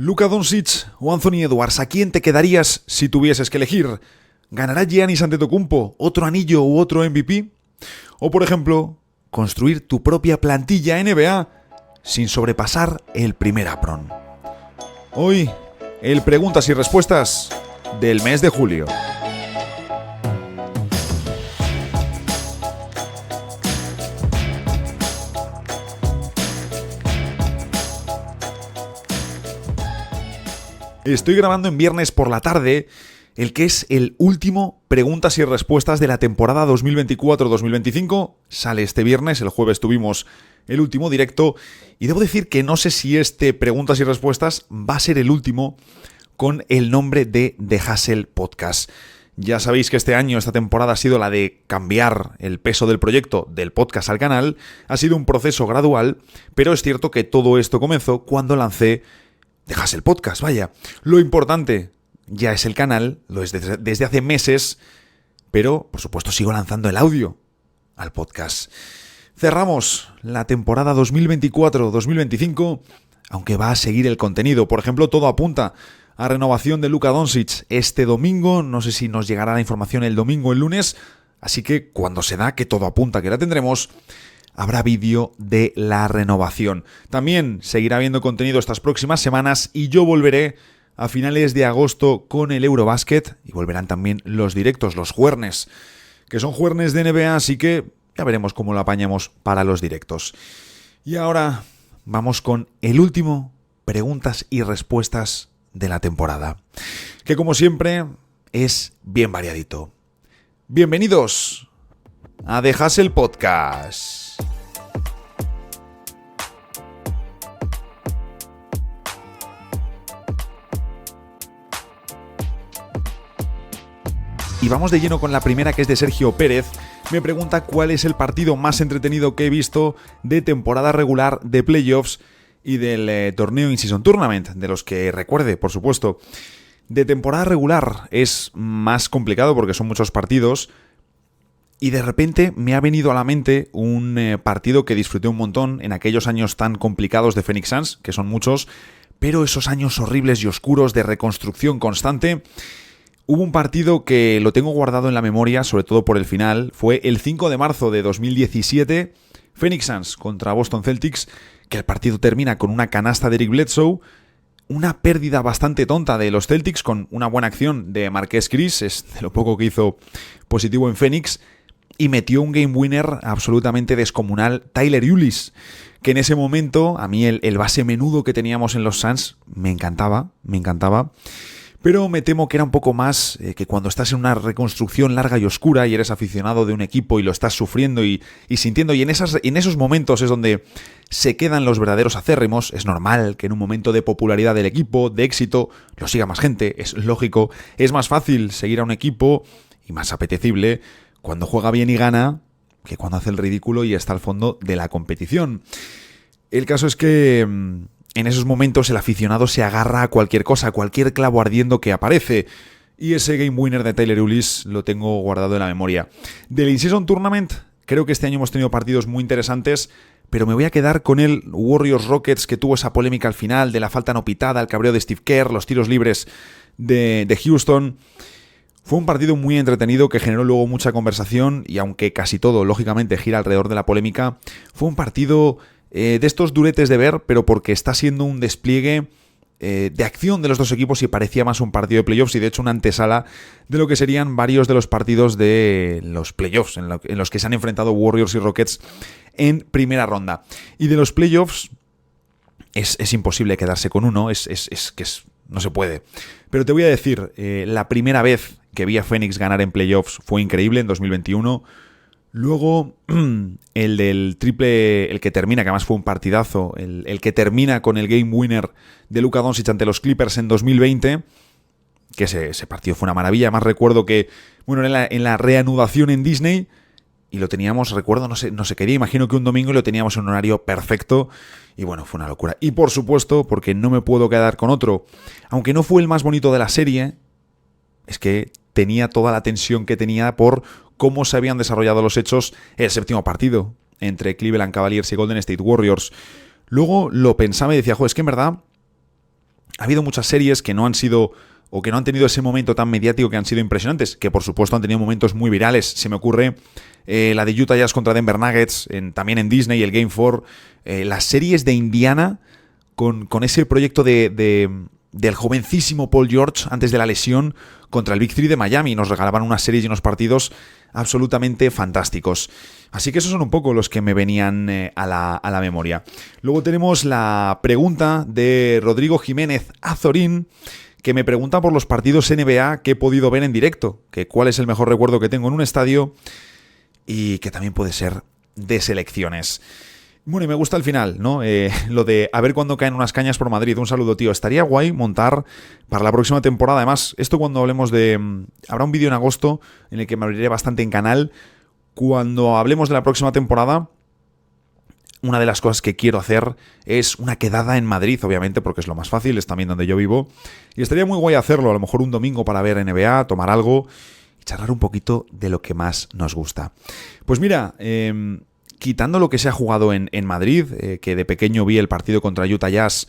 Luka Doncic o Anthony Edwards, ¿a quién te quedarías si tuvieses que elegir? ¿Ganará Giannis Antetokounmpo otro anillo u otro MVP? O, por ejemplo, construir tu propia plantilla NBA sin sobrepasar el primer apron. Hoy, el preguntas y respuestas del mes de julio. Estoy grabando en viernes por la tarde, el que es el último preguntas y respuestas de la temporada 2024-2025. Sale este viernes, el jueves tuvimos el último directo y debo decir que no sé si este preguntas y respuestas va a ser el último con el nombre de The Hustle Podcast. Ya sabéis que este año, esta temporada ha sido la de cambiar el peso del proyecto del podcast al canal. Ha sido un proceso gradual, pero es cierto que todo esto comenzó cuando lancé The Hustle Podcast, vaya. Lo importante ya es el canal, lo es desde hace meses, pero por supuesto sigo lanzando el audio al podcast. Cerramos la temporada 2024-2025, aunque va a seguir el contenido. Por ejemplo, todo apunta a renovación de Luka Doncic este domingo. No sé si nos llegará la información el domingo o el lunes, así que cuando se da, que todo apunta que la tendremos, habrá vídeo de la renovación. También seguirá habiendo contenido estas próximas semanas y yo volveré a finales de agosto con el Eurobasket y volverán también los directos, los jueves, que son jueves de NBA, así que ya veremos cómo lo apañamos para los directos. Y ahora vamos con el último preguntas y respuestas de la temporada, que como siempre es bien variadito. Bienvenidos a The Hustle Podcast. Y vamos de lleno con la primera, que es de Sergio Pérez. Me pregunta cuál es el partido más entretenido que he visto de temporada regular, de playoffs y del torneo In-Season Tournament, de los que recuerde, por supuesto. De temporada regular es más complicado porque son muchos partidos y de repente me ha venido a la mente un partido que disfruté un montón en aquellos años tan complicados de Phoenix Suns, que son muchos, pero esos años horribles y oscuros de reconstrucción constante. Hubo un partido que lo tengo guardado en la memoria, sobre todo por el final. Fue el 5 de marzo de 2017, Phoenix Suns contra Boston Celtics, que el partido termina con una canasta de Eric Bledsoe, una pérdida bastante tonta de los Celtics con una buena acción de Marquese Chriss, es de lo poco que hizo positivo en Phoenix, y metió un game winner absolutamente descomunal Tyler Ulis, que en ese momento a mí el base menudo que teníamos en los Suns me encantaba. Pero me temo que era un poco más que cuando estás en una reconstrucción larga y oscura y eres aficionado de un equipo y lo estás sufriendo y sintiendo, y en esos momentos es donde se quedan los verdaderos acérrimos. Es normal que en un momento de popularidad del equipo, de éxito, lo siga más gente, es lógico. Es más fácil seguir a un equipo y más apetecible cuando juega bien y gana que cuando hace el ridículo y está al fondo de la competición. El caso es que en esos momentos el aficionado se agarra a cualquier cosa, a cualquier clavo ardiendo que aparece. Y ese game winner de Tyler Ulis lo tengo guardado en la memoria. Del In-Season Tournament, creo que este año hemos tenido partidos muy interesantes, pero me voy a quedar con el Warriors-Rockets, que tuvo esa polémica al final de la falta no pitada, el cabreo de Steve Kerr, los tiros libres de Houston. Fue un partido muy entretenido que generó luego mucha conversación y aunque casi todo, lógicamente, gira alrededor de la polémica, fue un partido de estos duretes de ver, pero porque está siendo un despliegue de acción de los dos equipos y parecía más un partido de playoffs y de hecho una antesala de lo que serían varios de los partidos de los playoffs en los que se han enfrentado Warriors y Rockets en primera ronda. Y de los playoffs es imposible quedarse con uno, no se puede. Pero te voy a decir, la primera vez que vi a Phoenix ganar en playoffs fue increíble en 2021. Luego, el del triple, el que termina, que además fue un partidazo, el que termina con el game winner de Luka Doncic ante los Clippers en 2020, que ese partido fue una maravilla. Además recuerdo que, bueno, en la reanudación en Disney, y lo teníamos, recuerdo, no sé qué día, imagino que un domingo, y lo teníamos en un horario perfecto, y bueno, fue una locura. Y por supuesto, porque no me puedo quedar con otro, aunque no fue el más bonito de la serie, es que tenía toda la tensión que tenía por cómo se habían desarrollado los hechos el séptimo partido entre Cleveland Cavaliers y Golden State Warriors. Luego lo pensaba y decía, es que en verdad ha habido muchas series que no han sido o que no han tenido ese momento tan mediático que han sido impresionantes, que por supuesto han tenido momentos muy virales. Se me ocurre la de Utah Jazz contra Denver Nuggets, también en Disney, el Game 4, las series de Indiana con ese proyecto del jovencísimo Paul George antes de la lesión contra el Big 3 de Miami. Nos regalaban unas series y unos partidos absolutamente fantásticos. Así que esos son un poco los que me venían a la memoria. Luego tenemos la pregunta de Rodrigo Jiménez Azorín, que me pregunta por los partidos NBA que he podido ver en directo, que cuál es el mejor recuerdo que tengo en un estadio y que también puede ser de selecciones. Bueno, y me gusta el final, ¿no? Lo de a ver cuándo caen unas cañas por Madrid. Un saludo, tío. Estaría guay montar para la próxima temporada. Además, esto cuando hablemos de... Habrá un vídeo en agosto en el que me abriré bastante en canal. Cuando hablemos de la próxima temporada, una de las cosas que quiero hacer es una quedada en Madrid, obviamente, porque es lo más fácil, es también donde yo vivo. Y estaría muy guay hacerlo, a lo mejor un domingo para ver NBA, tomar algo y charlar un poquito de lo que más nos gusta. Pues mira, quitando lo que se ha jugado en Madrid, que de pequeño vi el partido contra Utah Jazz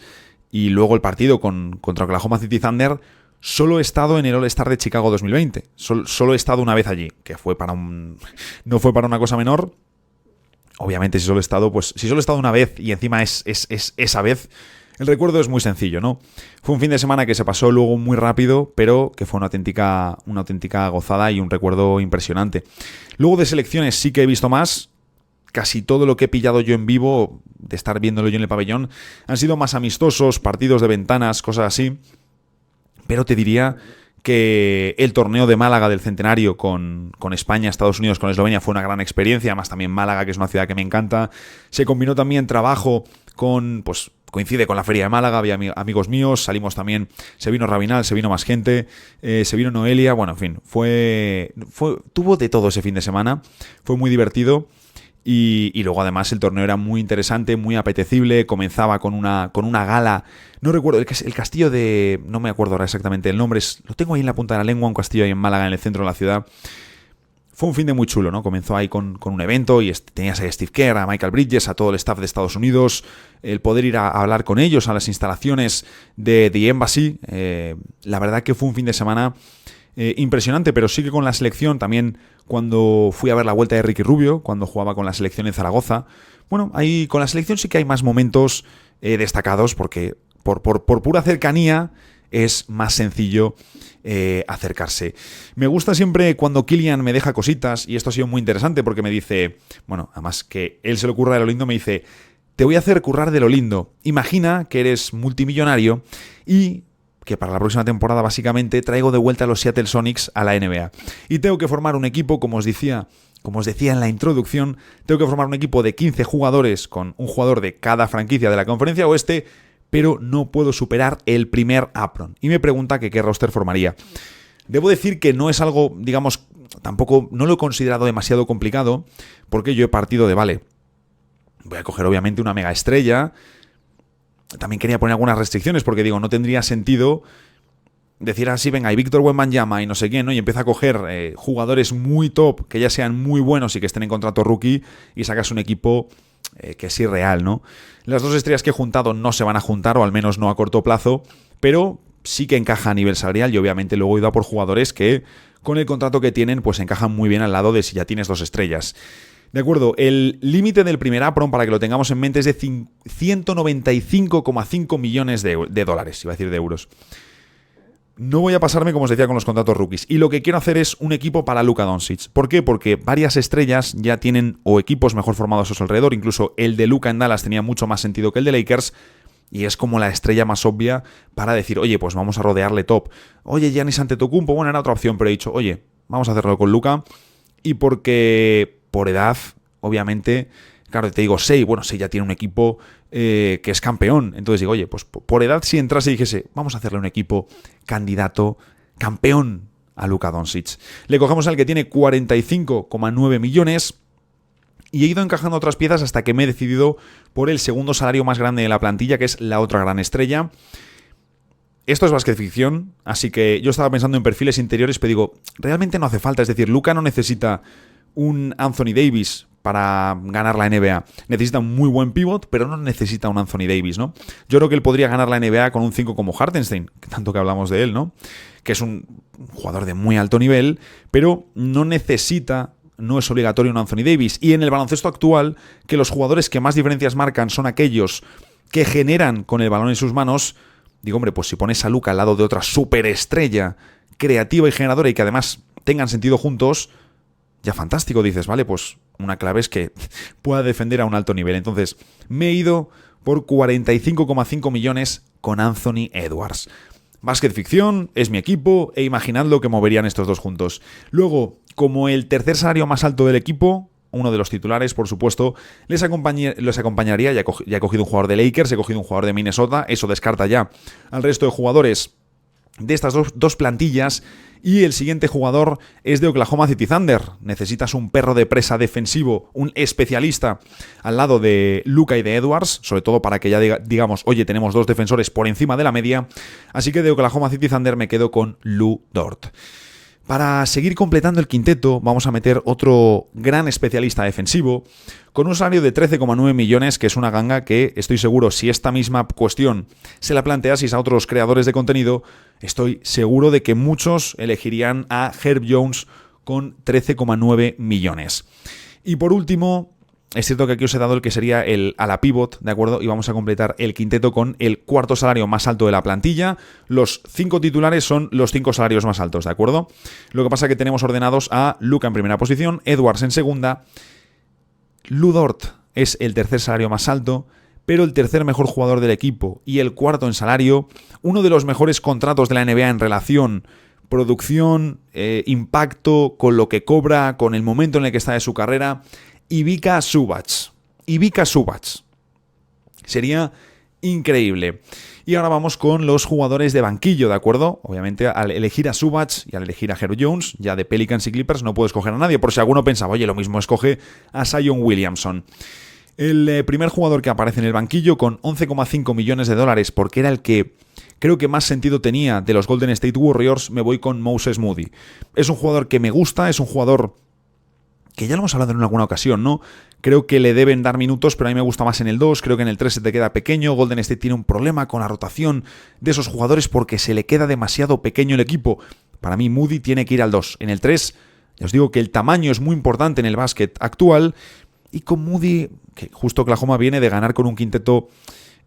y luego el partido contra Oklahoma City Thunder, solo he estado en el All-Star de Chicago 2020. Solo he estado una vez allí, que fue no fue para una cosa menor. Obviamente, si solo he estado una vez y encima es esa vez, el recuerdo es muy sencillo, ¿no? Fue un fin de semana que se pasó luego muy rápido, pero que fue una auténtica gozada y un recuerdo impresionante. Luego de selecciones sí que he visto más. Casi todo lo que he pillado yo en vivo, de estar viéndolo yo en el pabellón, han sido más amistosos, partidos de ventanas, cosas así. Pero te diría que el torneo de Málaga del Centenario con España, Estados Unidos, con Eslovenia fue una gran experiencia. Además también Málaga, que es una ciudad que me encanta. Se combinó también trabajo coincide con la Feria de Málaga, había amigos míos, salimos también, se vino Rabinal, se vino más gente, se vino Noelia, bueno, en fin, tuvo de todo ese fin de semana, fue muy divertido. Y luego además el torneo era muy interesante, muy apetecible, comenzaba con una gala, no recuerdo, el castillo de... no me acuerdo ahora exactamente el nombre, lo tengo ahí en la punta de la lengua, un castillo ahí en Málaga, en el centro de la ciudad. Fue un fin de muy chulo, ¿no? Comenzó ahí con un evento y tenías a Steve Kerr, a Michael Bridges, a todo el staff de Estados Unidos, el poder ir a hablar con ellos a las instalaciones de The Embassy. La verdad que fue un fin de semana impresionante, pero sí que con la selección también, cuando fui a ver la vuelta de Ricky Rubio, cuando jugaba con la selección en Zaragoza. Bueno, ahí con la selección sí que hay más momentos destacados, porque por pura cercanía es más sencillo acercarse. Me gusta siempre cuando Kylian me deja cositas, y esto ha sido muy interesante porque me dice, bueno, además que él se le ocurra de lo lindo, me dice, te voy a hacer currar de lo lindo. Imagina que eres multimillonario y que para la próxima temporada básicamente traigo de vuelta a los Seattle Sonics a la NBA. Y tengo que formar un equipo, como os decía en la introducción, tengo que formar un equipo de 15 jugadores con un jugador de cada franquicia de la Conferencia Oeste, pero no puedo superar el primer apron. Y me pregunta que qué roster formaría. Debo decir que no es algo, digamos, tampoco no lo he considerado demasiado complicado, porque yo he partido de, vale, voy a coger obviamente una mega estrella. También quería poner algunas restricciones porque digo, no tendría sentido decir así, venga, y Víctor Wembanyama y no sé quién, ¿no? Y empieza a coger jugadores muy top, que ya sean muy buenos y que estén en contrato rookie, y sacas un equipo que es irreal, ¿no? Las dos estrellas que he juntado no se van a juntar, o al menos no a corto plazo, pero sí que encaja a nivel salarial, y obviamente luego he ido a por jugadores que con el contrato que tienen pues encajan muy bien al lado de si ya tienes dos estrellas. De acuerdo, el límite del primer apron, para que lo tengamos en mente, es de 195,5 millones de dólares, iba a decir de euros. No voy a pasarme, como os decía, con los contratos rookies. Y lo que quiero hacer es un equipo para Luka Doncic. ¿Por qué? Porque varias estrellas ya tienen o equipos mejor formados a su alrededor. Incluso el de Luka en Dallas tenía mucho más sentido que el de Lakers. Y es como la estrella más obvia para decir, oye, pues vamos a rodearle top. Oye, Giannis Antetokounmpo, bueno, era otra opción, pero he dicho, oye, vamos a hacerlo con Luka. Y porque por edad, obviamente, claro, te digo, Sei ya tiene un equipo que es campeón. Entonces digo, oye, pues por edad, si entrase y dijese, vamos a hacerle un equipo candidato campeón a Luka Doncic. Le cogemos al que tiene 45,9 millones y he ido encajando otras piezas hasta que me he decidido por el segundo salario más grande de la plantilla, que es la otra gran estrella. Esto es básquet ficción, así que yo estaba pensando en perfiles interiores, pero digo, realmente no hace falta. Es decir, Luka no necesita un Anthony Davis para ganar la NBA. Necesita un muy buen pivot, pero no necesita un Anthony Davis, ¿no? Yo creo que él podría ganar la NBA con un 5 como Hartenstein, tanto que hablamos de él, ¿no? Que es un jugador de muy alto nivel, pero no es obligatorio un Anthony Davis. Y en el baloncesto actual, que los jugadores que más diferencias marcan son aquellos que generan con el balón en sus manos, digo, hombre, pues si pones a Luka al lado de otra superestrella creativa y generadora y que además tengan sentido juntos, ya fantástico, dices, vale, pues una clave es que pueda defender a un alto nivel. Entonces, me he ido por 45,5 millones con Anthony Edwards. Básquet ficción, es mi equipo, e imaginad lo que moverían estos dos juntos. Luego, como el tercer salario más alto del equipo, uno de los titulares, por supuesto, les acompañaría, ya he cogido un jugador de Lakers, he cogido un jugador de Minnesota, eso descarta ya al resto de jugadores de estas dos plantillas. Y el siguiente jugador es de Oklahoma City Thunder. Necesitas un perro de presa defensivo, un especialista al lado de Luka y de Edwards, sobre todo para que ya digamos, oye, tenemos dos defensores por encima de la media. Así que de Oklahoma City Thunder me quedo con Lu Dort. Para seguir completando el quinteto, vamos a meter otro gran especialista defensivo con un salario de 13,9 millones, que es una ganga que estoy seguro, si esta misma cuestión se la planteaseis a otros creadores de contenido, estoy seguro de que muchos elegirían a Herb Jones con 13,9 millones. Y por último, es cierto que aquí os he dado el que sería el ala pivot, ¿de acuerdo? Y vamos a completar el quinteto con el cuarto salario más alto de la plantilla. Los 5 titulares son los 5 salarios más altos, ¿de acuerdo? Lo que pasa es que tenemos ordenados a Luka en primera posición, Edwards en segunda. Lu Dort es el tercer salario más alto, pero el tercer mejor jugador del equipo y el cuarto en salario. Uno de los mejores contratos de la NBA en relación producción, impacto, con lo que cobra, con el momento en el que está de su carrera. Ivica Zubac. Sería increíble. Y ahora vamos con los jugadores de banquillo, ¿de acuerdo? Obviamente, al elegir a Zubac y al elegir a Herb Jones, ya de Pelicans y Clippers, no puedo escoger a nadie. Por si alguno pensaba, oye, lo mismo escoge a Zion Williamson. El primer jugador que aparece en el banquillo con 11,5 millones de dólares, porque era el que creo que más sentido tenía de los Golden State Warriors, me voy con Moses Moody. Es un jugador que me gusta, es un jugador que ya lo hemos hablado en alguna ocasión, ¿no? Creo que le deben dar minutos, pero a mí me gusta más en el 2, creo que en el 3 se te queda pequeño. Golden State tiene un problema con la rotación de esos jugadores porque se le queda demasiado pequeño el equipo. Para mí Moody tiene que ir al 2. En el 3, ya os digo que el tamaño es muy importante en el básquet actual, y con Moody, que justo Oklahoma viene de ganar con un quinteto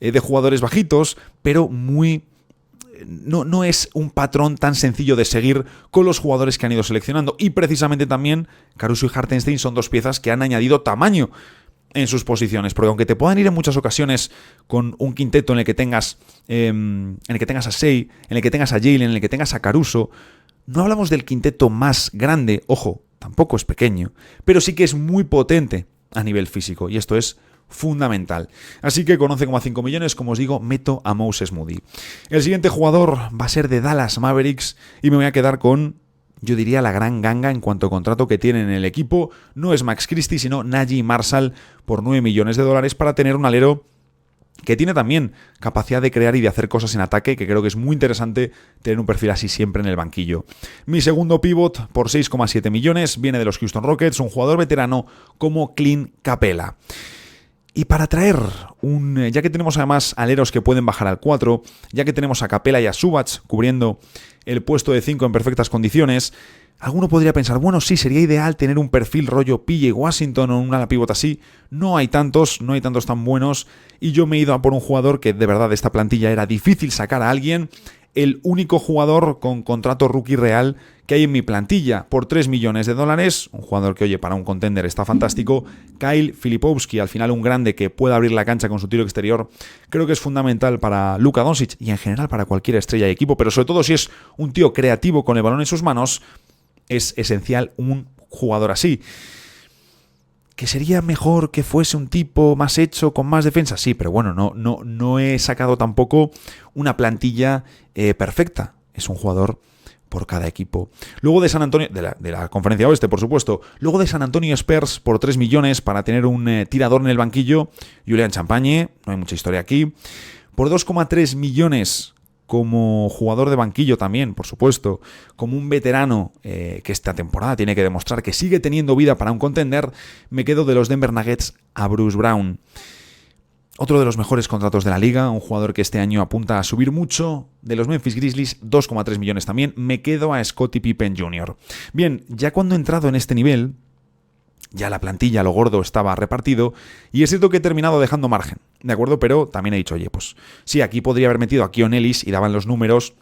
de jugadores bajitos, pero muy... No es un patrón tan sencillo de seguir con los jugadores que han ido seleccionando. Y precisamente también Caruso y Hartenstein son dos piezas que han añadido tamaño en sus posiciones. Porque aunque te puedan ir en muchas ocasiones con un quinteto en el que tengas a Shai, en el que tengas a Jalen, en el que tengas a Caruso, no hablamos del quinteto más grande. Ojo, tampoco es pequeño, pero sí que es muy potente a nivel físico. Y esto es fundamental. Así que con 11,5 millones, como os digo, meto a Moses Moody. El siguiente jugador va a ser de Dallas Mavericks y me voy a quedar con, yo diría, la gran ganga en cuanto a contrato que tienen en el equipo. No es Max Christie, sino Najee Marshall por 9 millones de dólares para tener un alero que tiene también capacidad de crear y de hacer cosas en ataque, que creo que es muy interesante tener un perfil así siempre en el banquillo. Mi segundo pivot por 6,7 millones viene de los Houston Rockets, un jugador veterano como Clint Capela. Y para traer ya que tenemos además aleros que pueden bajar al 4, ya que tenemos a Capela y a Zubac cubriendo el puesto de 5 en perfectas condiciones, alguno podría pensar, bueno, sí, sería ideal tener un perfil rollo PJ Washington o un ala pivot así. No hay tantos tan buenos, y yo me he ido a por un jugador que de verdad de esta plantilla era difícil sacar a alguien. El único jugador con contrato rookie real que hay en mi plantilla por 3 millones de dólares, un jugador que, oye, para un contender está fantástico. Kyle Filipowski, al final un grande que pueda abrir la cancha con su tiro exterior, creo que es fundamental para Luka Doncic y en general para cualquier estrella de equipo, pero sobre todo si es un tío creativo con el balón en sus manos, es esencial un jugador así. ¿Que sería mejor que fuese un tipo más hecho, con más defensa? Sí, pero bueno, no he sacado tampoco una plantilla perfecta. Es un jugador por cada equipo. Luego de San Antonio, de la Conferencia Oeste, por supuesto. Luego de San Antonio Spurs por 3 millones para tener un tirador en el banquillo, Julian Champagne, no hay mucha historia aquí. Por 2,3 millones como jugador de banquillo también, por supuesto, como un veterano que esta temporada tiene que demostrar que sigue teniendo vida para un contender, me quedo de los Denver Nuggets a Bruce Brown. Otro de los mejores contratos de la liga, un jugador que este año apunta a subir mucho. De los Memphis Grizzlies, 2,3 millones también. Me quedo a Scottie Pippen Jr. Bien, ya cuando he entrado en este nivel, ya la plantilla, lo gordo, estaba repartido, y es cierto que he terminado dejando margen, ¿de acuerdo? Pero también he dicho, oye, pues sí, aquí podría haber metido a Keon Ellis y daban los números,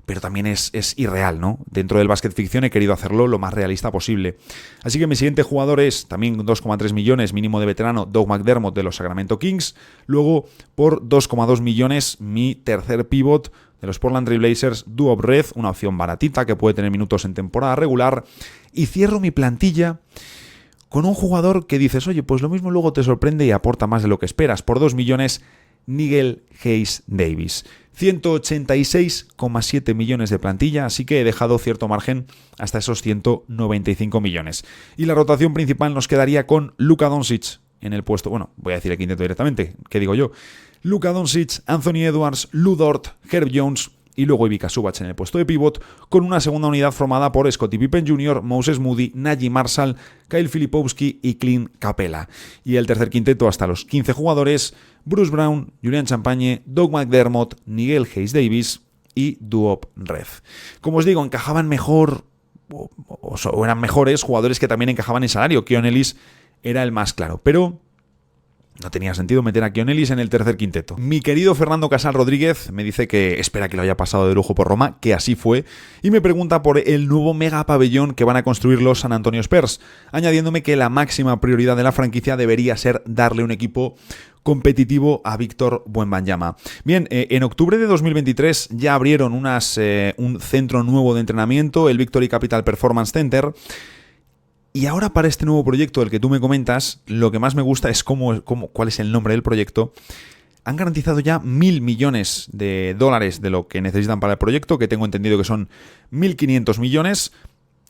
pero también es irreal, ¿no? Dentro del básquet ficción he querido hacerlo lo más realista posible. Así que mi siguiente jugador es, también 2,3 millones, mínimo de veterano, Doug McDermott de los Sacramento Kings. Luego, por 2,2 millones, mi tercer pivot de los Portland Trail Blazers, Duop Red, una opción baratita que puede tener minutos en temporada regular. Y cierro mi plantilla con un jugador que dices, oye, pues lo mismo luego te sorprende y aporta más de lo que esperas. Por 2 millones, Nigel Hayes Davis. 186,7 millones de plantilla, así que he dejado cierto margen hasta esos 195 millones. Y la rotación principal nos quedaría con Luka Doncic en el puesto, bueno, voy a decir el quinteto directamente, ¿qué digo yo? Luka Doncic, Anthony Edwards, Lu Dort, Herb Jones y luego Ivica Zubac en el puesto de pivot, con una segunda unidad formada por Scottie Pippen Jr., Moses Moody, Najee Marshall, Kyle Filipowski y Clint Capela. Y el tercer quinteto hasta los 15 jugadores, Bruce Brown, Julian Champagne, Doug McDermott, Nigel Hayes Davis y Duop Red. Como os digo, encajaban mejor o eran mejores jugadores que también encajaban en salario. Keon Ellis era el más claro, pero no tenía sentido meter a Keon Ellis en el tercer quinteto. Mi querido Fernando Casal Rodríguez me dice que espera que lo haya pasado de lujo por Roma, que así fue, y me pregunta por el nuevo mega pabellón que van a construir los San Antonio Spurs, añadiéndome que la máxima prioridad de la franquicia debería ser darle un equipo competitivo a Víctor Wembanyama. Bien, en octubre de 2023 ya abrieron un centro nuevo de entrenamiento, el Victory Capital Performance Center. Y ahora para este nuevo proyecto del que tú me comentas, lo que más me gusta es cuál es el nombre del proyecto. Han garantizado ya $1.000 millones de lo que necesitan para el proyecto, que tengo entendido que son 1.500 millones.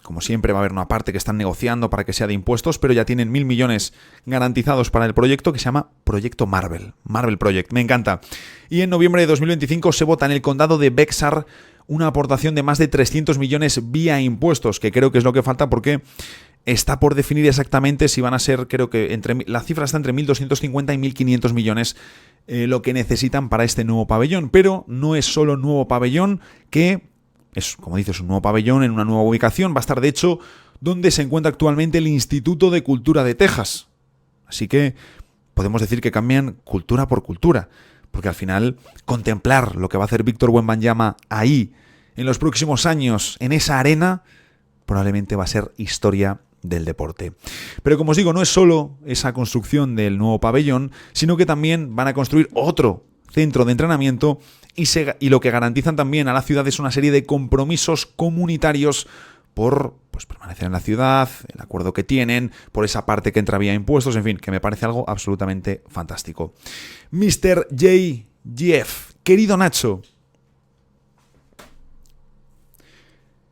Como siempre va a haber una parte que están negociando para que sea de impuestos, pero ya tienen 1.000 millones garantizados para el proyecto que se llama Proyecto Marvel. Marvel Project, me encanta. Y en noviembre de 2025 se vota en el condado de Bexar una aportación de más de 300 millones vía impuestos, que creo que es lo que falta porque está por definir exactamente si van a ser, creo que la cifra está entre 1.250 y 1.500 millones lo que necesitan para este nuevo pabellón. Pero no es solo nuevo pabellón, que es, como dices, un nuevo pabellón en una nueva ubicación. Va a estar, de hecho, donde se encuentra actualmente el Instituto de Cultura de Texas. Así que podemos decir que cambian cultura por cultura, porque al final contemplar lo que va a hacer Víctor Wembanyama ahí en los próximos años, en esa arena, probablemente va a ser historia del deporte. Pero como os digo, no es solo esa construcción del nuevo pabellón, sino que también van a construir otro centro de entrenamiento y lo que garantizan también a la ciudad es una serie de compromisos comunitarios por permanecer en la ciudad, el acuerdo que tienen, por esa parte que entra vía impuestos, en fin, que me parece algo absolutamente fantástico. Mr. JGF, querido Nacho.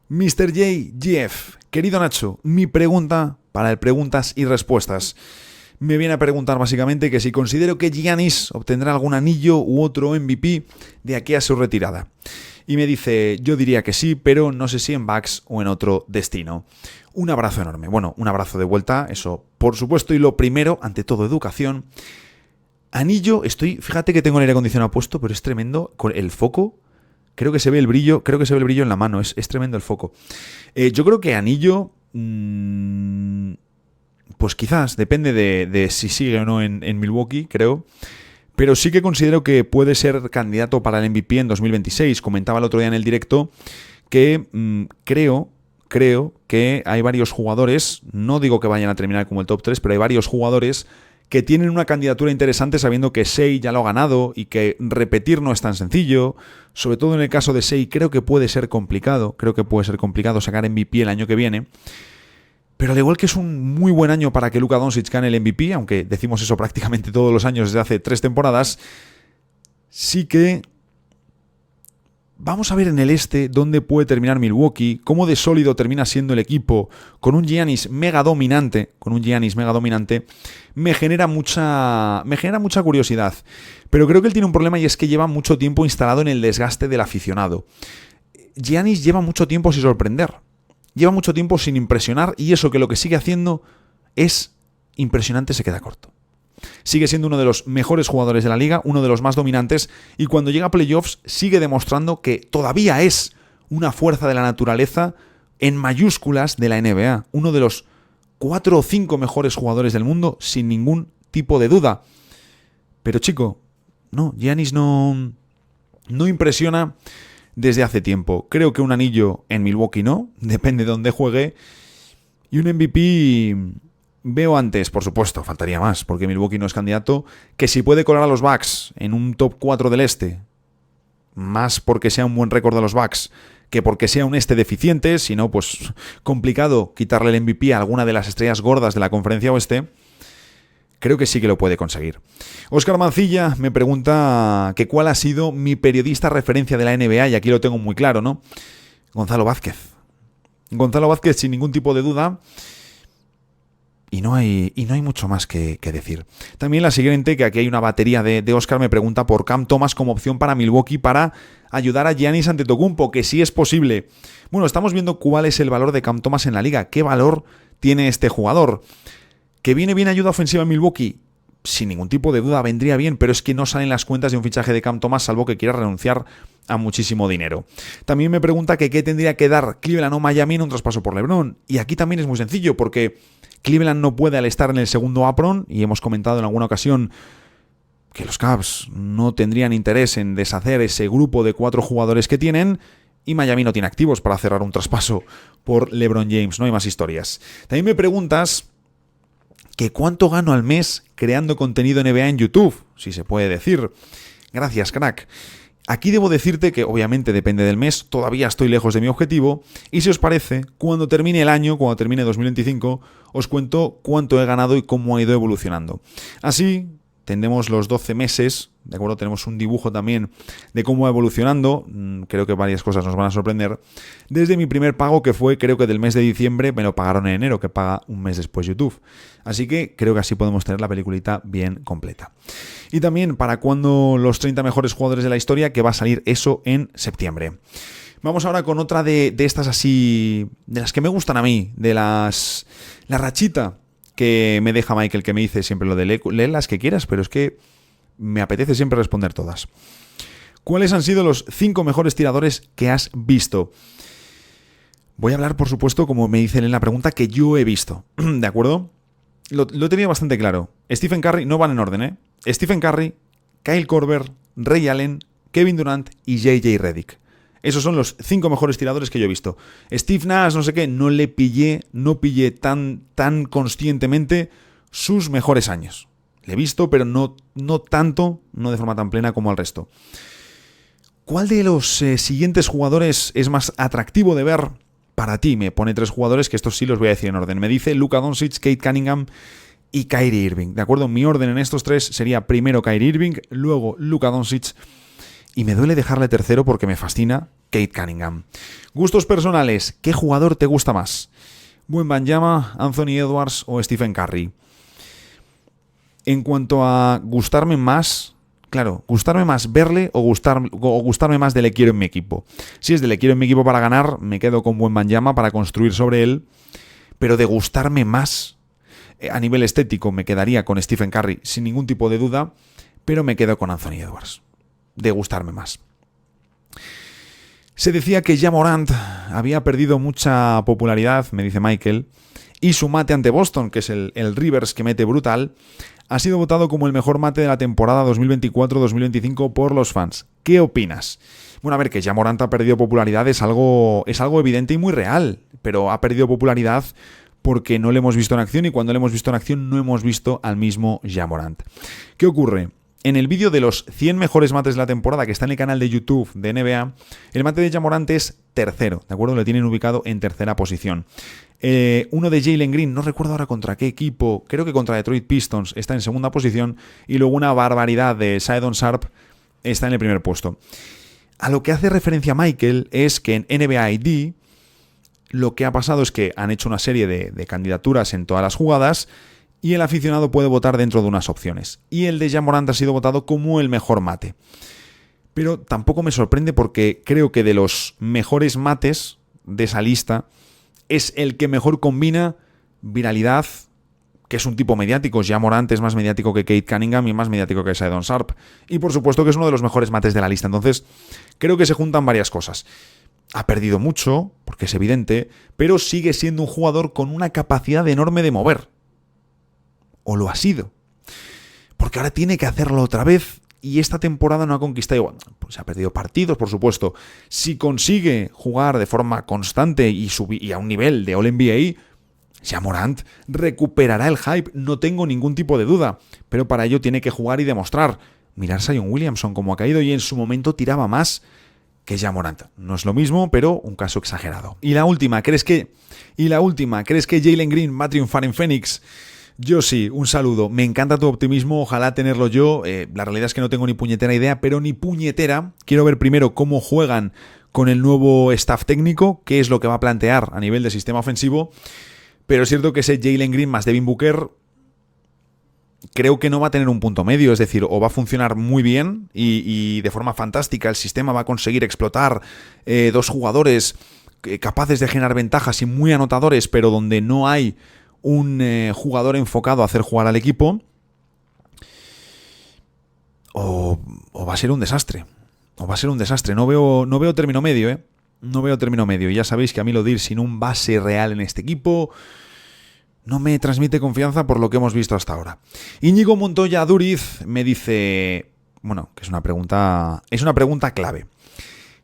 Mr. JGF, querido Nacho, mi pregunta para el preguntas y respuestas. Me viene a preguntar básicamente que si considero que Giannis obtendrá algún anillo u otro MVP de aquí a su retirada. Y me dice, yo diría que sí, pero no sé si en Bucks o en otro destino. Un abrazo enorme. Bueno, un abrazo de vuelta, eso por supuesto. Y lo primero, ante todo, educación. Anillo, fíjate que tengo el aire acondicionado puesto, pero es tremendo. Con el foco, creo que se ve el brillo en la mano, es tremendo el foco. Yo creo que anillo, pues quizás, depende de si sigue o no en Milwaukee, creo. Pero sí que considero que puede ser candidato para el MVP en 2026. Comentaba el otro día en el directo que creo que hay varios jugadores, no digo que vayan a terminar como el top 3, pero hay varios jugadores que tienen una candidatura interesante sabiendo que Shai ya lo ha ganado y que repetir no es tan sencillo. Sobre todo en el caso de Shai creo que puede ser complicado sacar MVP el año que viene. Pero al igual que es un muy buen año para que Luka Doncic gane el MVP, aunque decimos eso prácticamente todos los años desde hace 3 temporadas, sí que Vamos a ver en el este dónde puede terminar Milwaukee, cómo de sólido termina siendo el equipo con un Giannis mega dominante, me genera mucha curiosidad. Pero creo que él tiene un problema y es que lleva mucho tiempo instalado en el desgaste del aficionado. Giannis lleva mucho tiempo sin sorprender, lleva mucho tiempo sin impresionar y eso que lo que sigue haciendo es impresionante se queda corto. Sigue siendo uno de los mejores jugadores de la liga, uno de los más dominantes, y cuando llega a playoffs sigue demostrando que todavía es una fuerza de la naturaleza en mayúsculas de la NBA. Uno de los 4 o 5 mejores jugadores del mundo, sin ningún tipo de duda. Pero chico, no, Giannis no impresiona desde hace tiempo. Creo que un anillo en Milwaukee no, depende de dónde juegue, y un MVP... Veo antes, por supuesto, faltaría más, porque Milwaukee no es candidato, que si puede colar a los Bucks en un top 4 del este, más porque sea un buen récord de los Bucks que porque sea un este deficiente, si no, pues complicado quitarle el MVP a alguna de las estrellas gordas de la conferencia oeste, creo que sí que lo puede conseguir. Óscar Mancilla me pregunta que cuál ha sido mi periodista referencia de la NBA, y aquí lo tengo muy claro, ¿no? Gonzalo Vázquez. Gonzalo Vázquez, sin ningún tipo de duda. Y no hay mucho más que decir. También la siguiente, que aquí hay una batería de Óscar, me pregunta por Cam Thomas como opción para Milwaukee para ayudar a Giannis Antetokounmpo, que sí es posible. Bueno, estamos viendo cuál es el valor de Cam Thomas en la liga. ¿Qué valor tiene este jugador? ¿Que viene bien ayuda ofensiva en Milwaukee? Sin ningún tipo de duda vendría bien, pero es que no salen las cuentas de un fichaje de Cam Thomas salvo que quiera renunciar a muchísimo dinero. También me pregunta que qué tendría que dar Cleveland o Miami en un traspaso por LeBron. Y aquí también es muy sencillo, porque Cleveland no puede al estar en el segundo apron, y hemos comentado en alguna ocasión que los Cavs no tendrían interés en deshacer ese grupo de 4 jugadores que tienen, y Miami no tiene activos para cerrar un traspaso por LeBron James. No hay más historias. También me preguntas que cuánto gano al mes creando contenido NBA en YouTube, si se puede decir. Gracias, crack. Aquí debo decirte que obviamente depende del mes, todavía estoy lejos de mi objetivo, y si os parece, cuando termine el año, cuando termine 2025, os cuento cuánto he ganado y cómo ha ido evolucionando. Así tendremos los 12 meses, ¿de acuerdo? Tenemos un dibujo también de cómo va evolucionando, creo que varias cosas nos van a sorprender. Desde mi primer pago, que fue creo que del mes de diciembre, me lo pagaron en enero, que paga un mes después YouTube. Así que creo que así podemos tener la peliculita bien completa. Y también para cuando los 30 mejores jugadores de la historia, que va a salir eso en septiembre. Vamos ahora con otra de estas así, de las que me gustan a mí, de la rachita que me deja Michael, que me dice siempre lo de lee las que quieras, pero es que me apetece siempre responder todas. ¿Cuáles han sido los 5 mejores tiradores que has visto? Voy a hablar, por supuesto, como me dicen en la pregunta, que yo he visto, ¿de acuerdo? Lo he tenido bastante claro. Stephen Curry, no van en orden, ¿eh? Stephen Curry, Kyle Korver, Ray Allen, Kevin Durant y JJ Redick. Esos son los 5 mejores tiradores que yo he visto. Steve Nash, no sé qué, no pillé tan conscientemente sus mejores años. Le he visto, pero no tanto, no de forma tan plena como al resto. ¿Cuál de los siguientes jugadores es más atractivo de ver para ti? Me pone 3 jugadores, que estos sí los voy a decir en orden. Me dice Luka Doncic, Kate Cunningham y Kyrie Irving. ¿De acuerdo? Mi orden en estos 3 sería primero Kyrie Irving, luego Luka Doncic, y me duele dejarle tercero porque me fascina Kate Cunningham. Gustos personales. ¿Qué jugador te gusta más? Wembanyama, Anthony Edwards o Stephen Curry. En cuanto a gustarme más, claro, gustarme más verle o gustarme más de le quiero en mi equipo. Si es de le quiero en mi equipo para ganar, me quedo con Wembanyama para construir sobre él, pero de gustarme más a nivel estético me quedaría con Stephen Curry sin ningún tipo de duda, pero me quedo con Anthony Edwards. De gustarme más. Se decía que Ja Morant había perdido mucha popularidad, me dice Michael, y su mate ante Boston, que es el Rivers que mete brutal, ha sido votado como el mejor mate de la temporada 2024-2025 por los fans. ¿Qué opinas? Bueno, a ver, que Ja Morant ha perdido popularidad es algo evidente y muy real, pero ha perdido popularidad porque no le hemos visto en acción, y cuando le hemos visto en acción no hemos visto al mismo Ja Morant. ¿Qué ocurre? En el vídeo de los 100 mejores mates de la temporada, que está en el canal de YouTube de NBA, el mate de Ja Morant es tercero, ¿de acuerdo? Lo tienen ubicado en tercera posición. Uno de Jalen Green, no recuerdo ahora contra qué equipo, creo que contra Detroit Pistons, está en segunda posición, y luego una barbaridad de Shedon Sharpe está en el primer puesto. A lo que hace referencia Michael es que en NBA ID lo que ha pasado es que han hecho una serie de candidaturas en todas las jugadas y el aficionado puede votar dentro de unas opciones. Y el de Ja Morant ha sido votado como el mejor mate. Pero tampoco me sorprende porque creo que de los mejores mates de esa lista es el que mejor combina viralidad, que es un tipo mediático. Ja Morant es más mediático que Kate Cunningham y más mediático que Shedon Sharpe. Y por supuesto que es uno de los mejores mates de la lista. Entonces, creo que se juntan varias cosas. Ha perdido mucho, porque es evidente, pero sigue siendo un jugador con una capacidad enorme de mover. O lo ha sido. Porque ahora tiene que hacerlo otra vez y esta temporada no ha conquistado. Bueno, pues ha perdido partidos, por supuesto. Si consigue jugar de forma constante y a un nivel de All-NBA, Ja Morant recuperará el hype, no tengo ningún tipo de duda. Pero para ello tiene que jugar y demostrar. Mirar Zion Williamson como ha caído y en su momento tiraba más que Ja Morant. No es lo mismo, pero un caso exagerado. Y la última, ¿crees que Jalen Green va a triunfar en Phoenix? Yo sí, un saludo. Me encanta tu optimismo, ojalá tenerlo yo. La realidad es que no tengo ni puñetera idea, pero ni puñetera. Quiero ver primero cómo juegan con el nuevo staff técnico, qué es lo que va a plantear a nivel de sistema ofensivo. Pero es cierto que ese Jalen Green más Devin Booker creo que no va a tener un punto medio, es decir, o va a funcionar muy bien y de forma fantástica el sistema va a conseguir explotar dos jugadores capaces de generar ventajas y muy anotadores, pero donde no hay un jugador enfocado a hacer jugar al equipo, o va a ser un desastre. No veo término medio, No veo término medio. Y ya sabéis que a mí lo de ir sin un base real en este equipo no me transmite confianza por lo que hemos visto hasta ahora. Íñigo Montoya Duriz me dice, bueno, que es una pregunta clave.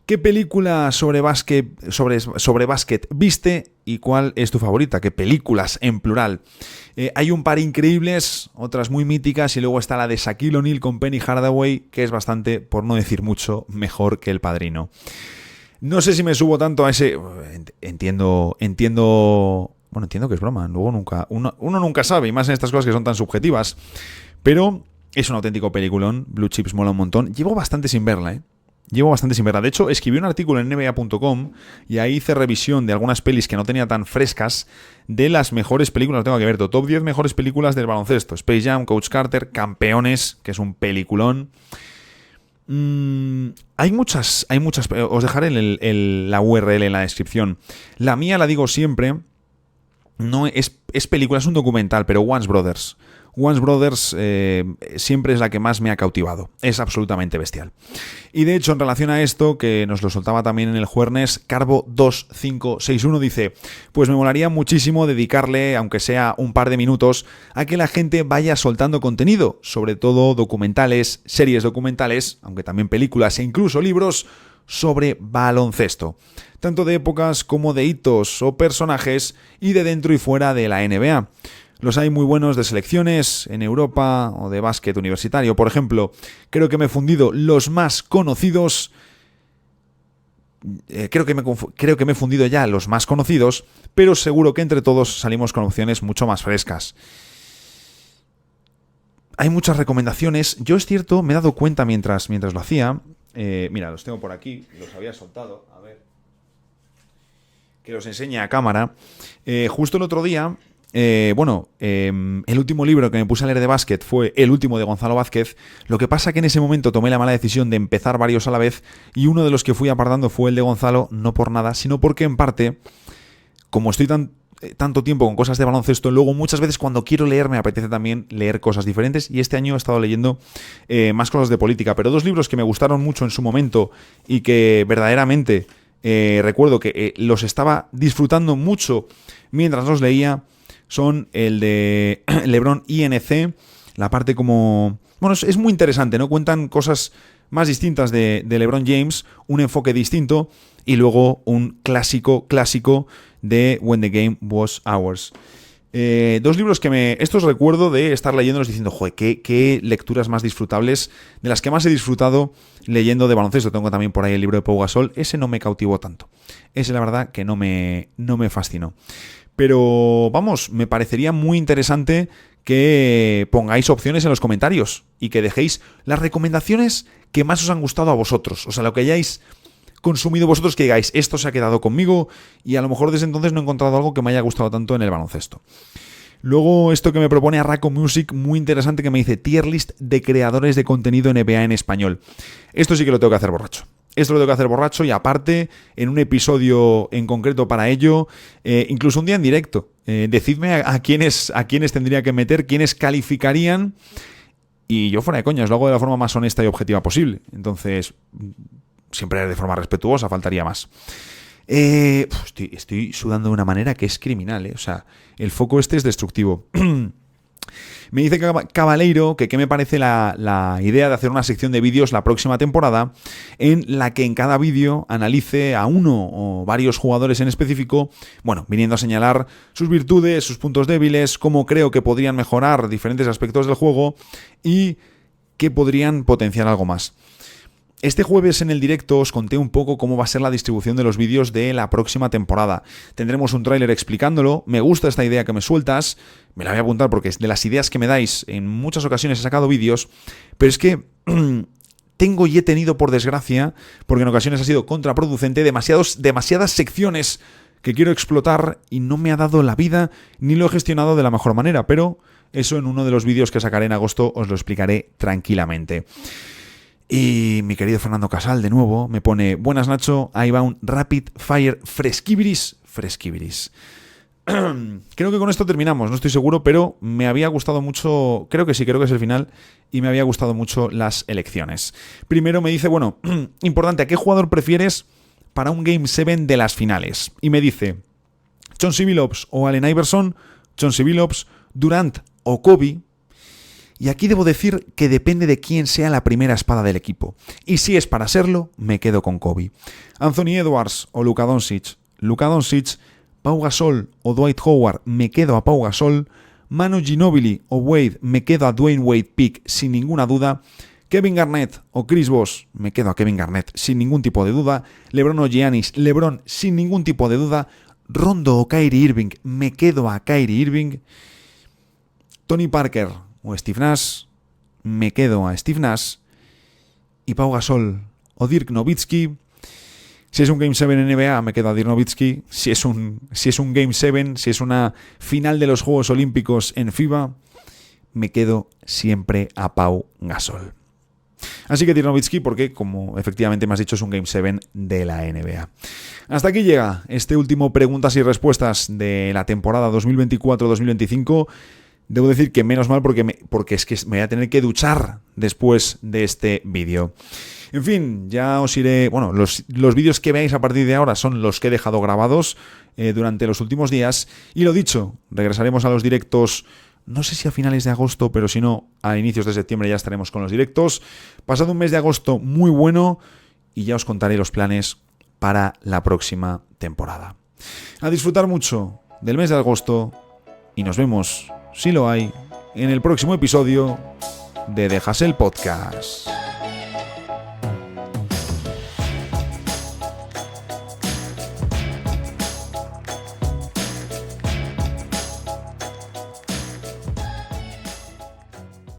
¿Qué película sobre básquet viste y cuál es tu favorita? ¿Qué películas en plural? Hay un par increíbles, otras muy míticas, y luego está la de Shaquille O'Neal con Penny Hardaway, que es bastante, por no decir mucho, mejor que El Padrino. No sé si me subo tanto a ese... Entiendo que es broma. Luego uno nunca sabe, y más en estas cosas que son tan subjetivas. Pero es un auténtico peliculón. Blue Chips mola un montón. Llevo bastante sin verla, De hecho, escribí un artículo en NBA.com y ahí hice revisión de algunas pelis que no tenía tan frescas de las mejores películas. Tengo que ver, top 10 mejores películas del baloncesto. Space Jam, Coach Carter, Campeones, que es un peliculón. Hay muchas. Os dejaré la URL en la descripción. La mía la digo siempre. No es película, es un documental, pero Once Brothers siempre es la que más me ha cautivado. Es absolutamente bestial. Y de hecho, en relación a esto, que nos lo soltaba también en el Juernes, Carbo2561 dice: pues me molaría muchísimo dedicarle, aunque sea un par de minutos, a que la gente vaya soltando contenido, sobre todo documentales, series documentales, aunque también películas e incluso libros sobre baloncesto, tanto de épocas como de hitos o personajes y de dentro y fuera de la NBA. Los hay muy buenos de selecciones en Europa o de básquet universitario. Por ejemplo, creo que me he fundido los más conocidos. Creo que me he fundido ya los más conocidos, pero seguro que entre todos salimos con opciones mucho más frescas. Hay muchas recomendaciones. Yo, es cierto, me he dado cuenta mientras lo hacía. Mira, los tengo por aquí, los había soltado. A ver. Que los enseñe a cámara. Justo el otro día... el último libro que me puse a leer de básquet fue el último de Gonzalo Vázquez. Lo que pasa que en ese momento tomé la mala decisión de empezar varios a la vez y uno de los que fui apartando fue el de Gonzalo, no por nada, sino porque en parte, como estoy tanto tiempo con cosas de baloncesto, luego muchas veces cuando quiero leer me apetece también leer cosas diferentes, y este año he estado leyendo más cosas de política, pero dos libros que me gustaron mucho en su momento y que verdaderamente recuerdo que los estaba disfrutando mucho mientras los leía son el de LeBron INC, la parte como... Bueno, es muy interesante, ¿no? Cuentan cosas más distintas de LeBron James, un enfoque distinto, y luego un clásico de When the Game Was Ours. Dos libros que estos recuerdo de estar leyéndolos diciendo, joder, qué lecturas más disfrutables, de las que más he disfrutado leyendo de baloncesto. Tengo también por ahí el libro de Pau Gasol, ese no me cautivó tanto. Ese la verdad que no me fascinó. Pero, vamos, me parecería muy interesante que pongáis opciones en los comentarios y que dejéis las recomendaciones que más os han gustado a vosotros. O sea, lo que hayáis consumido vosotros, que digáis, esto se ha quedado conmigo y a lo mejor desde entonces no he encontrado algo que me haya gustado tanto en el baloncesto. Luego esto que me propone Arraco Music, muy interesante, que me dice tier list de creadores de contenido NBA en español. Esto sí que lo tengo que hacer borracho. Esto lo tengo que hacer borracho y aparte, en un episodio en concreto para ello, incluso un día en directo. Decidme a quiénes tendría que meter, quiénes calificarían y yo fuera de coña, os lo hago de la forma más honesta y objetiva posible. Entonces, siempre de forma respetuosa, faltaría más. Estoy sudando de una manera que es criminal, O sea, el foco este es destructivo. Me dice Cabaleiro que qué me parece la idea de hacer una sección de vídeos la próxima temporada en la que en cada vídeo analice a uno o varios jugadores en específico, bueno, viniendo a señalar sus virtudes, sus puntos débiles, cómo creo que podrían mejorar diferentes aspectos del juego y qué podrían potenciar algo más. Este jueves en el directo os conté un poco cómo va a ser la distribución de los vídeos de la próxima temporada. Tendremos un tráiler explicándolo. Me gusta esta idea que me sueltas. Me la voy a apuntar porque de las ideas que me dais en muchas ocasiones he sacado vídeos. Pero es que tengo y he tenido, por desgracia, porque en ocasiones ha sido contraproducente, demasiadas secciones que quiero explotar y no me ha dado la vida ni lo he gestionado de la mejor manera. Pero eso en uno de los vídeos que sacaré en agosto os lo explicaré tranquilamente. Y mi querido Fernando Casal, de nuevo, me pone: buenas Nacho, ahí va un Rapid Fire fresquibiris. Creo que con esto terminamos, no estoy seguro, pero me había gustado mucho, creo que es el final, y me había gustado mucho las elecciones. Primero me dice, bueno, importante, ¿a qué jugador prefieres para un Game 7 de las finales? Y me dice, Chauncey Billups o Allen Iverson, Chauncey Billups, Durant o Kobe. Y aquí debo decir que depende de quién sea la primera espada del equipo. Y si es para serlo, me quedo con Kobe. Anthony Edwards o Luka Doncic. Pau Gasol o Dwight Howard, me quedo a Pau Gasol. Manu Ginobili o Wade, me quedo a Dwayne Wade pick sin ninguna duda. Kevin Garnett o Chris Bosh, me quedo a Kevin Garnett sin ningún tipo de duda. LeBron o Giannis, LeBron sin ningún tipo de duda. Rondo o Kyrie Irving, me quedo a Kyrie Irving. Tony Parker o Steve Nash, me quedo a Steve Nash. Y Pau Gasol o Dirk Nowitzki. Si es un Game 7 en NBA, me quedo a Dirk Nowitzki. Si es un Game 7, si es una final de los Juegos Olímpicos en FIBA, me quedo siempre a Pau Gasol. Así que Dirk Nowitzki, porque como efectivamente me has dicho, es un Game 7 de la NBA. Hasta aquí llega este último preguntas y respuestas de la temporada 2024-2025. Debo decir que menos mal porque es que me voy a tener que duchar después de este vídeo. En fin, ya os iré... Bueno, los vídeos que veáis a partir de ahora son los que he dejado grabados durante los últimos días. Y lo dicho, regresaremos a los directos, no sé si a finales de agosto, pero si no, a inicios de septiembre ya estaremos con los directos. Pasado un mes de agosto muy bueno y ya os contaré los planes para la próxima temporada. A disfrutar mucho del mes de agosto y nos vemos, si lo hay, en el próximo episodio de The Hustle Podcast.